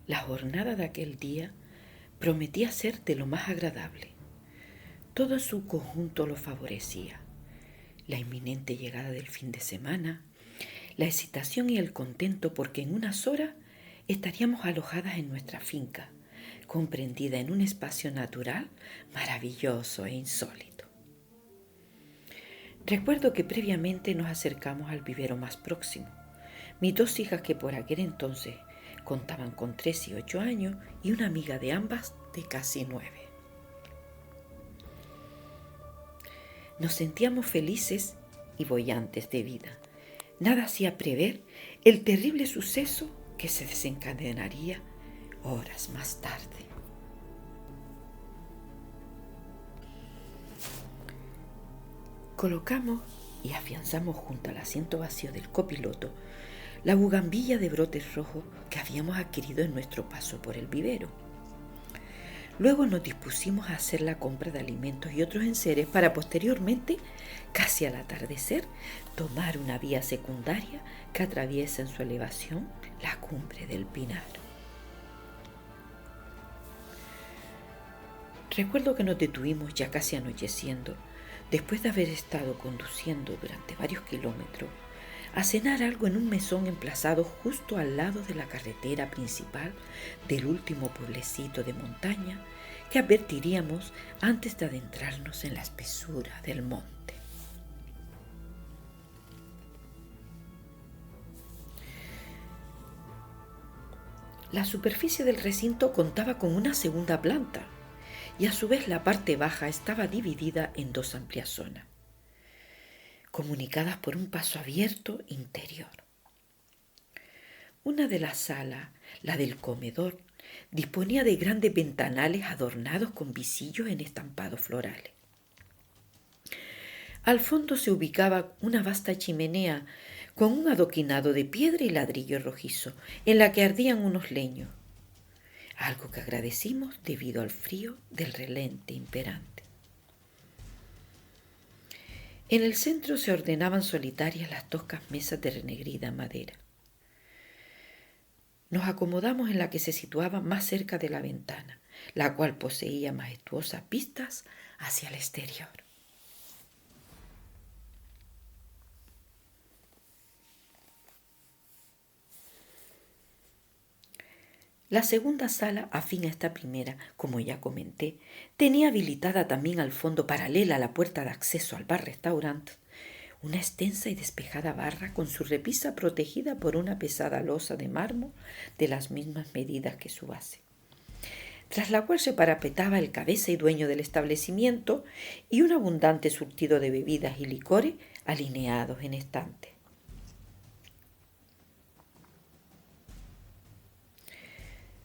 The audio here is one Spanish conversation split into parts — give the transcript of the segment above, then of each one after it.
La jornada de aquel día prometía ser de lo más agradable. Todo su conjunto lo favorecía. La inminente llegada del fin de semana, la excitación y el contento porque en unas horas estaríamos alojadas en nuestra finca, comprendida en un espacio natural maravilloso e insólito. Recuerdo que previamente nos acercamos al vivero más próximo. Mis dos hijas, que por aquel entonces contaban con 3 y 8 años, y una amiga de ambas de casi 9. Nos sentíamos felices y boyantes de vida. Nada hacía prever el terrible suceso que se desencadenaría horas más tarde. Colocamos y afianzamos junto al asiento vacío del copiloto la bugambilla de brotes rojos que habíamos adquirido en nuestro paso por el vivero. Luego nos dispusimos a hacer la compra de alimentos y otros enseres para posteriormente, casi al atardecer, tomar una vía secundaria que atraviesa en su elevación la cumbre del Pinar. Recuerdo que nos detuvimos ya casi anocheciendo, después de haber estado conduciendo durante varios kilómetros, a cenar algo en un mesón emplazado justo al lado de la carretera principal del último pueblecito de montaña que advertiríamos antes de adentrarnos en la espesura del monte. La superficie del recinto contaba con una segunda planta y a su vez la parte baja estaba dividida en dos amplias zonas, comunicadas por un paso abierto interior. Una de las salas, la del comedor, disponía de grandes ventanales adornados con visillos en estampados florales. Al fondo se ubicaba una vasta chimenea con un adoquinado de piedra y ladrillo rojizo, en la que ardían unos leños, algo que agradecimos debido al frío del relente imperante. En el centro se ordenaban solitarias las toscas mesas de renegrida madera. Nos acomodamos en la que se situaba más cerca de la ventana, la cual poseía majestuosas vistas hacia el exterior. La segunda sala, afín a esta primera, como ya comenté, tenía habilitada también al fondo, paralela a la puerta de acceso al bar-restaurante, una extensa y despejada barra con su repisa protegida por una pesada losa de mármol de las mismas medidas que su base, tras la cual se parapetaba el cabeza y dueño del establecimiento y un abundante surtido de bebidas y licores alineados en estantes.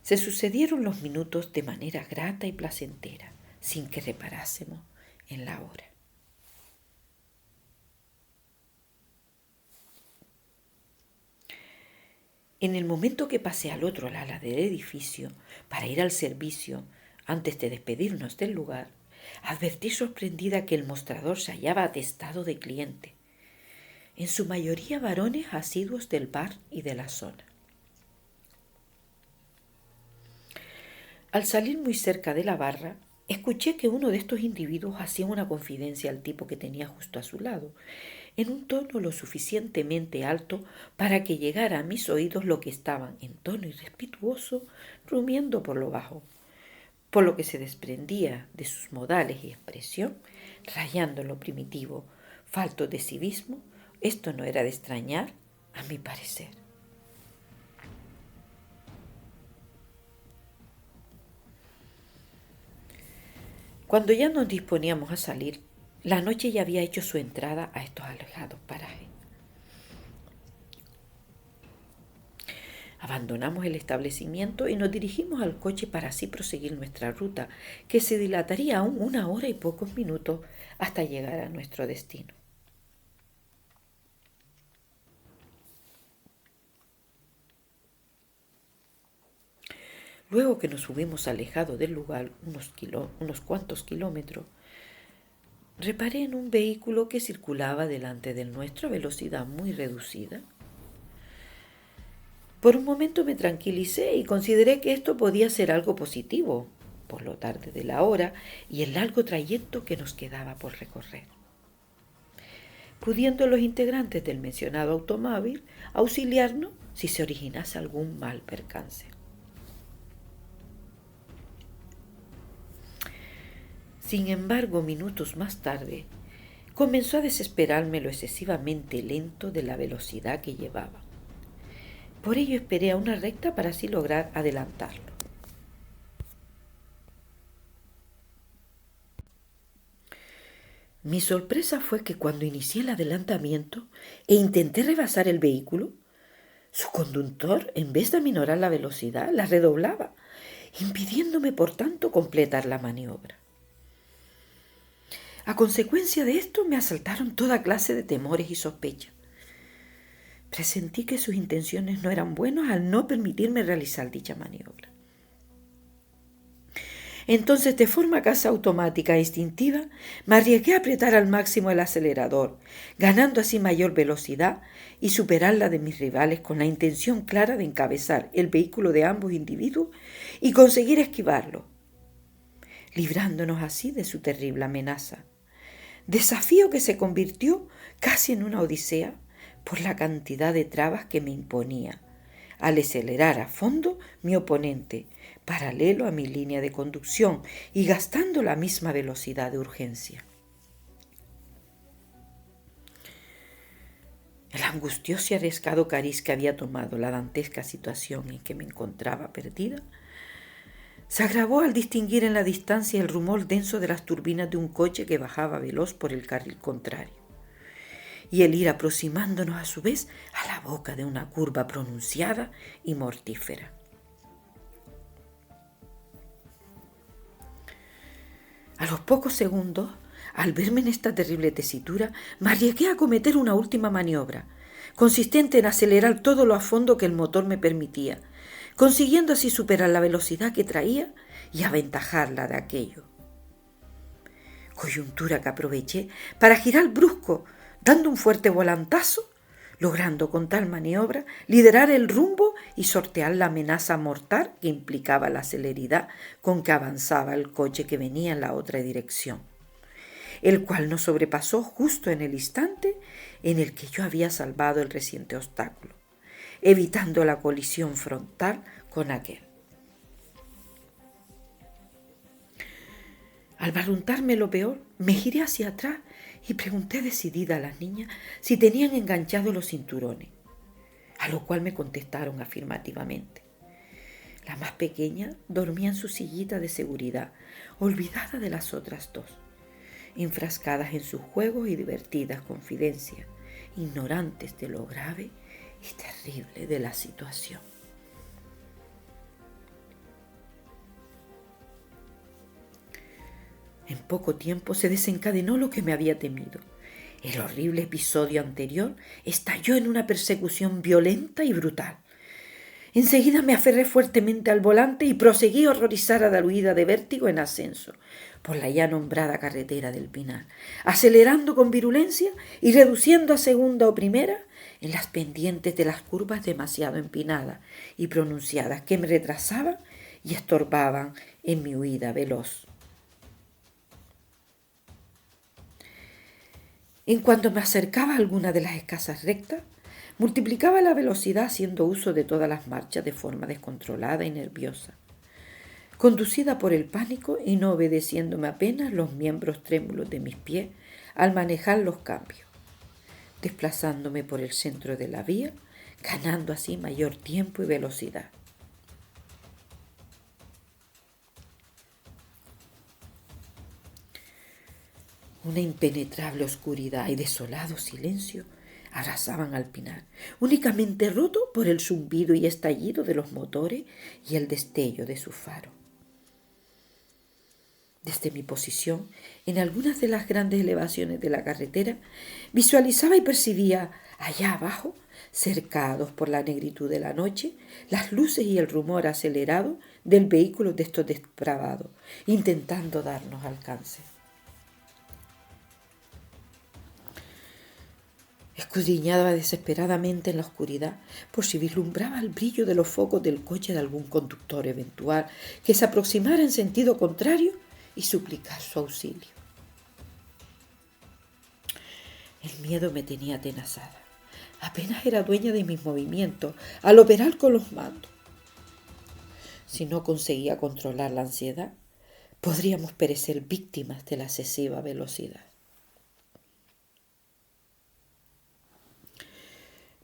Se sucedieron los minutos de manera grata y placentera, sin que reparásemos en la hora. En el momento que pasé al otro ala del edificio para ir al servicio, antes de despedirnos del lugar, advertí sorprendida que el mostrador se hallaba atestado de clientes, en su mayoría varones asiduos del bar y de la zona. Al salir muy cerca de la barra, escuché que uno de estos individuos hacía una confidencia al tipo que tenía justo a su lado, en un tono lo suficientemente alto para que llegara a mis oídos lo que estaban, en tono irrespetuoso, rumiando por lo bajo, por lo que se desprendía de sus modales y expresión, rayando lo primitivo, falto de civismo. Esto no era de extrañar, a mi parecer. Cuando ya nos disponíamos a salir, la noche ya había hecho su entrada a estos alejados parajes. Abandonamos el establecimiento y nos dirigimos al coche para así proseguir nuestra ruta, que se dilataría aún 1 hora y pocos minutos hasta llegar a nuestro destino. Luego que nos hubimos alejado del lugar unos cuantos kilómetros, reparé en un vehículo que circulaba delante del nuestro a velocidad muy reducida. Por un momento me tranquilicé y consideré que esto podía ser algo positivo, por lo tarde de la hora y el largo trayecto que nos quedaba por recorrer, pudiendo los integrantes del mencionado automóvil auxiliarnos si se originase algún mal percance. Sin embargo, minutos más tarde, comenzó a desesperarme lo excesivamente lento de la velocidad que llevaba. Por ello esperé a una recta para así lograr adelantarlo. Mi sorpresa fue que cuando inicié el adelantamiento e intenté rebasar el vehículo, su conductor, en vez de aminorar la velocidad, la redoblaba, impidiéndome por tanto completar la maniobra. A consecuencia de esto me asaltaron toda clase de temores y sospechas. Presentí que sus intenciones no eran buenas al no permitirme realizar dicha maniobra. Entonces, de forma casi automática e instintiva, me arriesgué a apretar al máximo el acelerador, ganando así mayor velocidad y superar la de mis rivales con la intención clara de encabezar el vehículo de ambos individuos y conseguir esquivarlo, librándonos así de su terrible amenaza. Desafío que se convirtió casi en una odisea por la cantidad de trabas que me imponía al acelerar a fondo mi oponente, paralelo a mi línea de conducción y gastando la misma velocidad de urgencia. El angustioso y arriesgado cariz que había tomado la dantesca situación en que me encontraba perdida se agravó al distinguir en la distancia el rumor denso de las turbinas de un coche que bajaba veloz por el carril contrario, y el ir aproximándonos a su vez a la boca de una curva pronunciada y mortífera. A los pocos segundos, al verme en esta terrible tesitura, me arriesgué a cometer una última maniobra, consistente en acelerar todo lo a fondo que el motor me permitía, consiguiendo así superar la velocidad que traía y aventajarla de aquello. Coyuntura que aproveché para girar brusco, dando un fuerte volantazo, logrando con tal maniobra liderar el rumbo y sortear la amenaza mortal que implicaba la celeridad con que avanzaba el coche que venía en la otra dirección, el cual nos sobrepasó justo en el instante en el que yo había salvado el reciente obstáculo, evitando la colisión frontal con aquel. Al barruntarme lo peor, me giré hacia atrás y pregunté decidida a las niñas si tenían enganchados los cinturones, a lo cual me contestaron afirmativamente. La más pequeña dormía en su sillita de seguridad, olvidada de las otras dos, enfrascadas en sus juegos y divertidas confidencias, ignorantes de lo grave y terrible de la situación. En poco tiempo se desencadenó lo que me había temido. El horrible episodio anterior estalló en una persecución violenta y brutal. Enseguida me aferré fuertemente al volante y proseguí horrorizada de la huida de vértigo en ascenso por la ya nombrada carretera del Pinar, acelerando con virulencia y reduciendo a segunda o primera en las pendientes de las curvas demasiado empinadas y pronunciadas que me retrasaban y estorbaban en mi huida veloz. En cuanto me acercaba a alguna de las escasas rectas, multiplicaba la velocidad haciendo uso de todas las marchas de forma descontrolada y nerviosa, conducida por el pánico y no obedeciéndome apenas los miembros trémulos de mis pies al manejar los cambios, desplazándome por el centro de la vía, ganando así mayor tiempo y velocidad. Una impenetrable oscuridad y desolado silencio arrasaban al Pinar, únicamente roto por el zumbido y estallido de los motores y el destello de sus faros. Desde mi posición, en algunas de las grandes elevaciones de la carretera, visualizaba y percibía allá abajo, cercados por la negritud de la noche, las luces y el rumor acelerado del vehículo de estos depravados, intentando darnos alcance. Escudriñaba desesperadamente en la oscuridad por si vislumbraba el brillo de los focos del coche de algún conductor eventual que se aproximara en sentido contrario y suplicar su auxilio. El miedo me tenía atenazada. Apenas era dueña de mis movimientos al operar con los mandos. Si no conseguía controlar la ansiedad, podríamos perecer víctimas de la excesiva velocidad.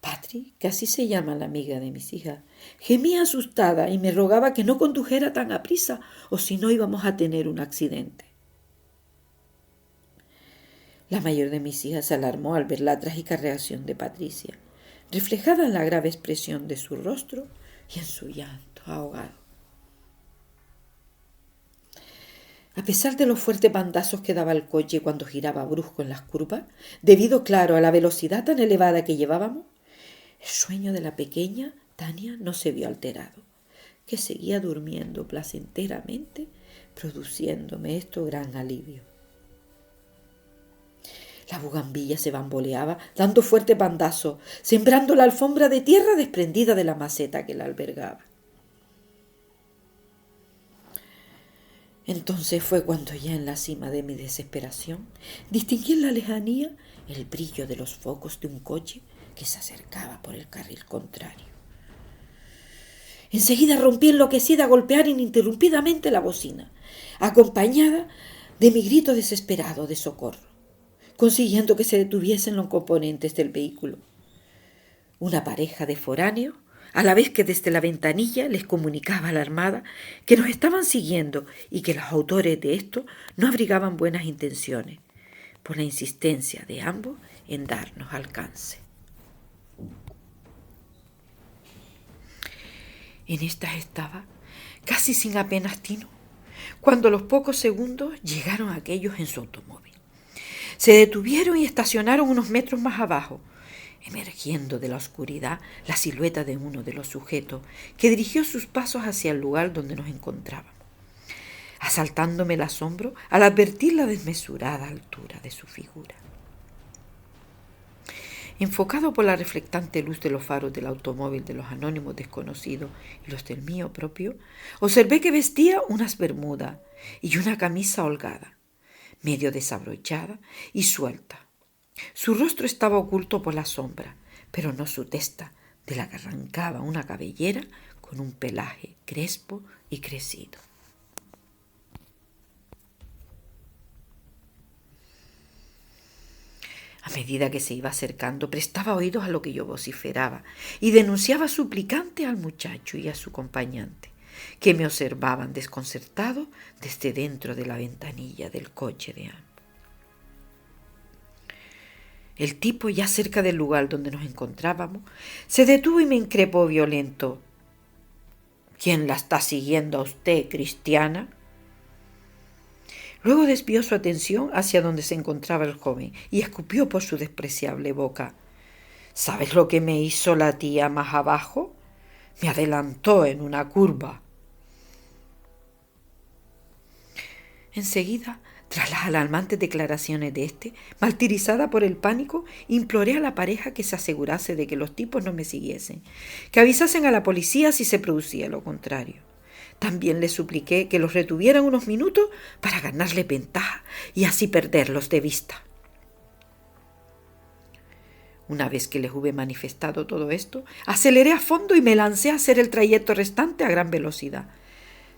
Patri, que así se llama la amiga de mis hijas, gemía asustada y me rogaba que no condujera tan aprisa o si no íbamos a tener un accidente. La mayor de mis hijas se alarmó al ver la trágica reacción de Patricia, reflejada en la grave expresión de su rostro y en su llanto ahogado. A pesar de los fuertes bandazos que daba el coche cuando giraba brusco en las curvas, debido, claro, a la velocidad tan elevada que llevábamos, el sueño de la pequeña Tania no se vio alterado, que seguía durmiendo placenteramente, produciéndome esto gran alivio. La bugambilla se bamboleaba, dando fuertes bandazos, sembrando la alfombra de tierra desprendida de la maceta que la albergaba. Entonces fue cuando ya en la cima de mi desesperación distinguí en la lejanía el brillo de los focos de un coche que se acercaba por el carril contrario. Enseguida rompí enloquecida a golpear ininterrumpidamente la bocina, acompañada de mi grito desesperado de socorro, consiguiendo que se detuviesen los componentes del vehículo. Una pareja de foráneos, a la vez que desde la ventanilla les comunicaba a la Armada que nos estaban siguiendo y que los autores de esto no abrigaban buenas intenciones, por la insistencia de ambos en darnos alcance. En estas estaba, casi sin apenas tino, cuando a los pocos segundos llegaron aquellos en su automóvil. Se detuvieron y estacionaron unos metros más abajo, emergiendo de la oscuridad la silueta de uno de los sujetos que dirigió sus pasos hacia el lugar donde nos encontrábamos, asaltándome el asombro al advertir la desmesurada altura de su figura. Enfocado por la reflectante luz de los faros del automóvil de los anónimos desconocidos y los del mío propio, observé que vestía unas bermudas y una camisa holgada, medio desabrochada y suelta. Su rostro estaba oculto por la sombra, pero no su testa, de la que arrancaba una cabellera con un pelaje crespo y crecido. A medida que se iba acercando, prestaba oídos a lo que yo vociferaba y denunciaba suplicante al muchacho y a su acompañante, que me observaban desconcertados desde dentro de la ventanilla del coche de ambos. El tipo, ya cerca del lugar donde nos encontrábamos, se detuvo y me increpó violento. ¿Quién la está siguiendo a usted, cristiana? Luego desvió su atención hacia donde se encontraba el joven y escupió por su despreciable boca. ¿Sabes lo que me hizo la tía más abajo? Me adelantó en una curva. Enseguida, tras las alarmantes declaraciones de éste, martirizada por el pánico, imploré a la pareja que se asegurase de que los tipos no me siguiesen, que avisasen a la policía si se producía lo contrario. También les supliqué que los retuvieran unos minutos para ganarle ventaja y así perderlos de vista. Una vez que les hube manifestado todo esto, aceleré a fondo y me lancé a hacer el trayecto restante a gran velocidad,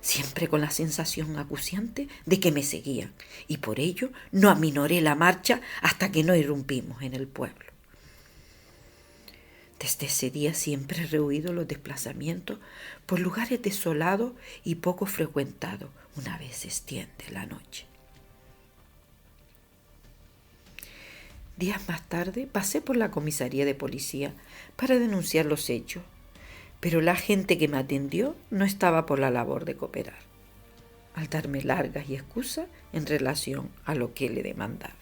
siempre con la sensación acuciante de que me seguían, y por ello no aminoré la marcha hasta que no irrumpimos en el pueblo. Desde ese día siempre he rehuido los desplazamientos por lugares desolados y poco frecuentados una vez se extiende la noche. Días más tarde pasé por la comisaría de policía para denunciar los hechos, pero la gente que me atendió no estaba por la labor de cooperar, al darme largas y excusas en relación a lo que le demandaba.